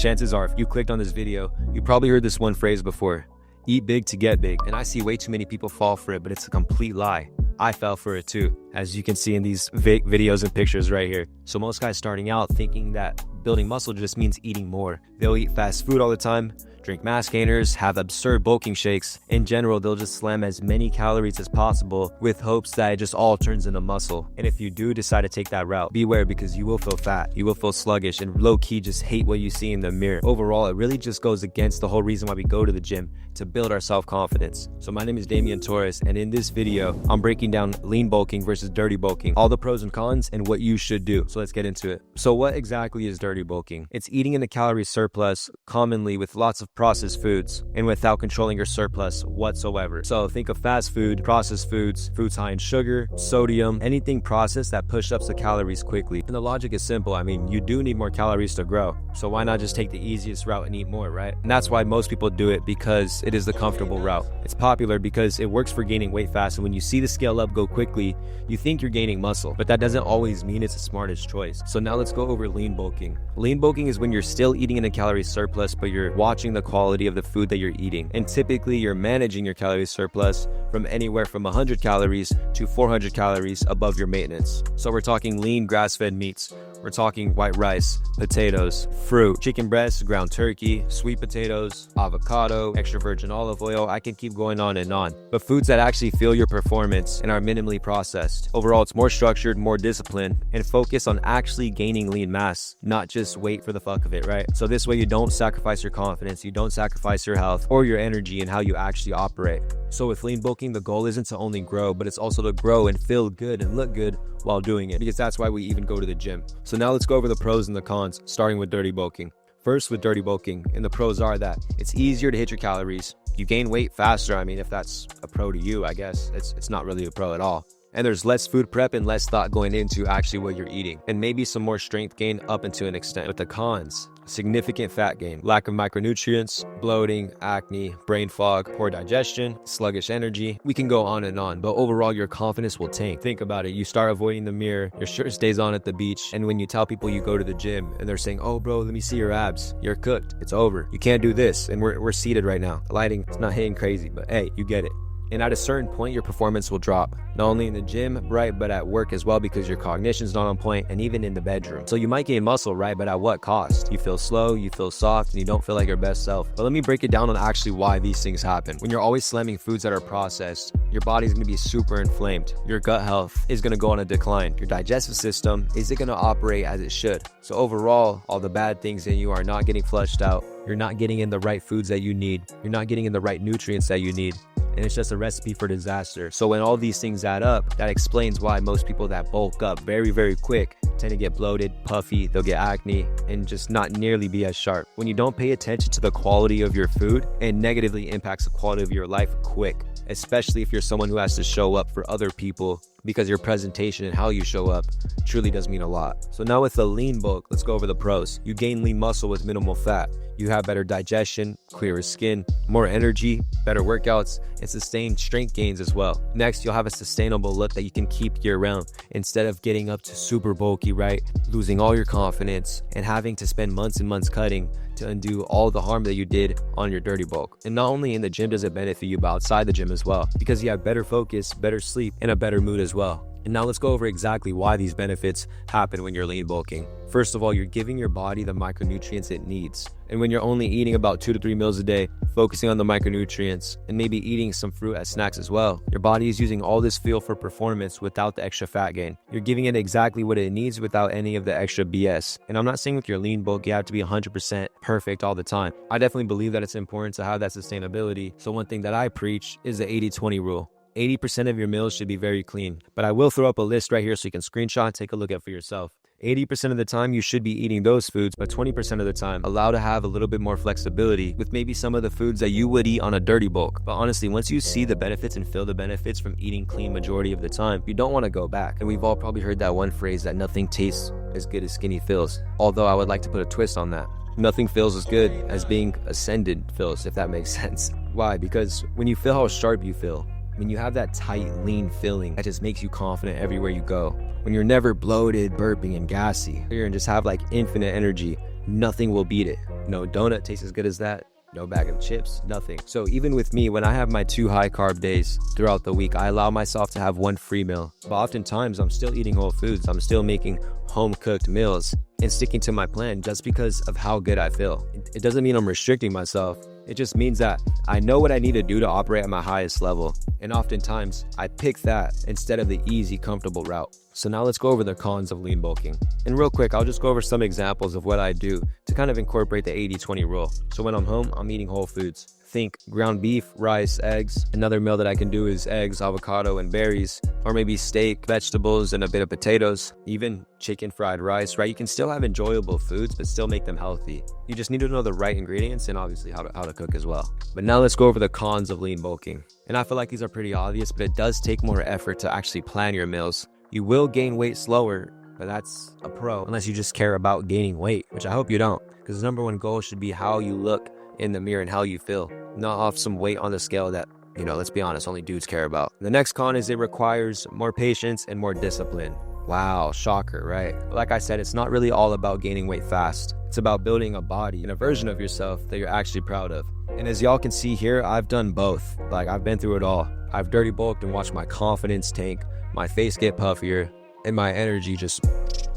chances are, if you clicked on this video, you probably heard this one phrase before: eat big to get big. And I see way too many people fall for it, but it's a complete lie. I fell for it too, as you can see in these videos and pictures right here. So most guys starting out thinking that building muscle just means eating more. They'll eat fast food all the time, drink mass gainers, have absurd bulking shakes. In general, they'll just slam as many calories as possible with hopes that it just all turns into muscle. And if you do decide to take that route, beware, because you will feel fat, you will feel sluggish, and low-key just hate what you see in the mirror. Overall, it really just goes against the whole reason why we go to the gym, to build our self-confidence. So my name is Damian Torres, and in this video, I'm breaking down lean bulking versus dirty bulking, all the pros and cons, and what you should do. So let's get into it. So what exactly is dirty bulking? It's eating in a calorie surplus, commonly with lots of processed foods, and without controlling your surplus whatsoever. So think of fast food, processed foods, foods high in sugar, sodium, anything processed that push up the calories quickly. And the logic is simple. I mean, you do need more calories to grow. So why not just take the easiest route and eat more, right? And that's why most people do it, because it is the comfortable route. It's popular because it works for gaining weight fast, and when you see the scale up go quickly, you think you're gaining muscle, but that doesn't always mean it's the smartest choice. So now let's go over lean bulking. Lean bulking is when you're still eating in a calorie surplus, but you're watching the quality of the food that you're eating. And typically you're managing your calorie surplus from anywhere from 100 calories to 400 calories above your maintenance. So we're talking lean grass-fed meats. We're talking white rice, potatoes, fruit, chicken breasts, ground turkey, sweet potatoes, avocado, extra virgin olive oil. I can keep going on and on. But foods that actually fuel your performance and are minimally processed. Overall, it's more structured, more disciplined, and focus on actually gaining lean mass, not just weight for the fuck of it, right? So this way you don't sacrifice your confidence, you don't sacrifice your health or your energy in how you actually operate. So with lean bulking, the goal isn't to only grow, but it's also to grow and feel good and look good while doing it, because that's why we even go to the gym. So now let's go over the pros and the cons, starting with dirty bulking. First, with dirty bulking, and the pros are that it's easier to hit your calories. You gain weight faster. I mean, if that's a pro to you, I guess it's not really a pro at all. And there's less food prep and less thought going into actually what you're eating, and maybe some more strength gain up into an extent. But the cons: significant fat gain, lack of micronutrients, bloating, acne, brain fog, poor digestion, sluggish energy. We can go on and on, but overall your confidence will tank. Think about it. You start avoiding the mirror, your shirt stays on at the beach, and when you tell people you go to the gym and they're saying, "Oh bro, let me see your abs," you're cooked. It's over. You can't do this. And we're seated right now. The lighting is not hitting crazy, but hey, you get it. And at a certain point, your performance will drop, not only in the gym, right, but at work as well, because your cognition's not on point, and even in the bedroom. So you might gain muscle, right, but at what cost? You feel slow, you feel soft, and you don't feel like your best self. But let me break it down on actually why these things happen. When you're always slamming foods that are processed, your body's gonna be super inflamed. Your gut health is gonna go on a decline. Your digestive system isn't gonna operate as it should. So overall, all the bad things in you are not getting flushed out. You're not getting in the right foods that you need. You're not getting in the right nutrients that you need. And it's just a recipe for disaster. So when all these things add up, that explains why most people that bulk up very, very quick tend to get bloated, puffy, they'll get acne, and just not nearly be as sharp. When you don't pay attention to the quality of your food, it negatively impacts the quality of your life quick, especially if you're someone who has to show up for other people, because your presentation and how you show up truly does mean a lot. So now with the lean bulk, let's go over the pros. You gain lean muscle with minimal fat. You have better digestion, clearer skin, more energy, better workouts, and sustained strength gains as well. Next, you'll have a sustainable look that you can keep year round, instead of getting up to super bulky, right? Losing all your confidence and having to spend months and months cutting to undo all the harm that you did on your dirty bulk. And not only in the gym does it benefit you, but outside the gym as well, because you have better focus, better sleep, and a better mood as well. And now let's go over exactly why these benefits happen when you're lean bulking. First of all, you're giving your body the micronutrients it needs. And when you're only eating about 2 to 3 meals a day, focusing on the micronutrients and maybe eating some fruit as snacks as well, your body is using all this fuel for performance without the extra fat gain. You're giving it exactly what it needs without any of the extra BS. And I'm not saying with your lean bulk, you have to be 100% perfect all the time. I definitely believe that it's important to have that sustainability. So one thing that I preach is the 80-20 rule. 80% of your meals should be very clean, but I will throw up a list right here so you can screenshot and take a look at for yourself. 80% of the time you should be eating those foods, but 20% of the time allow to have a little bit more flexibility with maybe some of the foods that you would eat on a dirty bulk. But honestly, once you see the benefits and feel the benefits from eating clean majority of the time, you don't want to go back. And we've all probably heard that one phrase that nothing tastes as good as skinny feels. Although I would like to put a twist on that. Nothing feels as good as being ascended feels, if that makes sense. Why? Because when you feel how sharp you feel, when you have that tight, lean feeling that just makes you confident everywhere you go, when you're never bloated, burping, and gassy. And just have like infinite energy. Nothing will beat it. No donut tastes as good as that. No bag of chips, nothing. So even with me, when I have my 2 high carb days throughout the week, I allow myself to have 1 free meal. But oftentimes I'm still eating whole foods. I'm still making home cooked meals and sticking to my plan just because of how good I feel. It doesn't mean I'm restricting myself. It just means that I know what I need to do to operate at my highest level. And oftentimes I pick that instead of the easy, comfortable route. So now let's go over the cons of lean bulking. And real quick, I'll just go over some examples of what I do to kind of incorporate the 80-20 rule. So when I'm home, I'm eating whole foods. Think ground beef, rice, eggs. Another meal that I can do is eggs, avocado, and berries, or maybe steak, vegetables, and a bit of potatoes, even chicken fried rice, right? You can still have enjoyable foods, but still make them healthy. You just need to know the right ingredients and obviously how to cook as well. But now let's go over the cons of lean bulking. And I feel like these are pretty obvious, but it does take more effort to actually plan your meals. You will gain weight slower, but that's a pro, unless you just care about gaining weight, which I hope you don't, because the number one goal should be how you look in the mirror and how you feel, not off some weight on the scale that, let's be honest, only dudes care about. The next con is it requires more patience and more discipline. Wow, shocker, right? Like I said, it's not really all about gaining weight fast. It's about building a body and a version of yourself that you're actually proud of. And as y'all can see here, I've done both. Like, I've been through it all. I've dirty bulked and watched my confidence tank, my face get puffier, and my energy just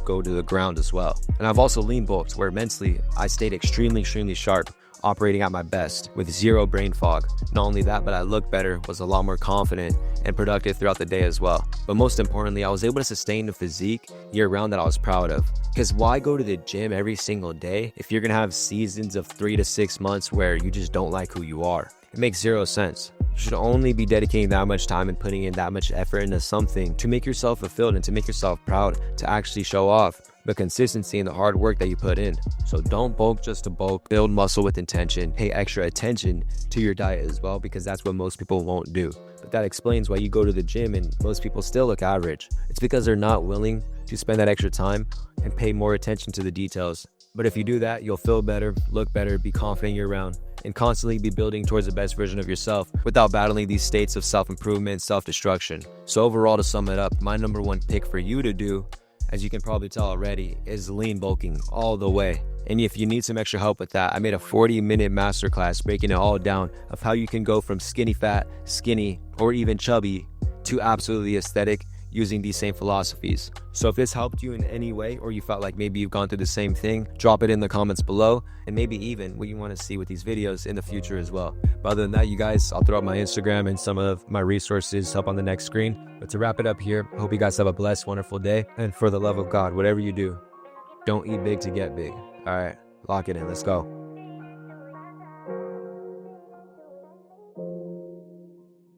go to the ground as well. And I've also lean bulked, where mentally I stayed extremely sharp, operating at my best with 0 brain fog. Not only that, but I looked better, was a lot more confident and productive throughout the day as well. But most importantly, I was able to sustain the physique year round that I was proud of. Because why go to the gym every single day if you're gonna have seasons of 3 to 6 months where you just don't like who you are? It makes 0 sense. You should only be dedicating that much time and putting in that much effort into something to make yourself fulfilled and to make yourself proud, to actually show off the consistency and the hard work that you put in. So don't bulk just to bulk, build muscle with intention, pay extra attention to your diet as well, because that's what most people won't do. But that explains why you go to the gym and most people still look average. It's because they're not willing to spend that extra time and pay more attention to the details. But if you do that, you'll feel better, look better, be confident year round, and constantly be building towards the best version of yourself without battling these states of self-improvement and self-destruction. So overall, to sum it up, my number one pick for you to do, as you can probably tell already, is lean bulking all the way. And if you need some extra help with that, I made a 40-minute masterclass breaking it all down of how you can go from skinny fat, skinny, or even chubby to absolutely aesthetic using these same philosophies. So if this helped you in any way, or you felt like maybe you've gone through the same thing, drop it in the comments below, and maybe even what you want to see with these videos in the future as well. But other than that, you guys, I'll throw up my Instagram and some of my resources up on the next screen. But to wrap it up here, I hope you guys have a blessed, wonderful day. And for the love of God, whatever you do, don't eat big to get big. All right, lock it in. Let's go.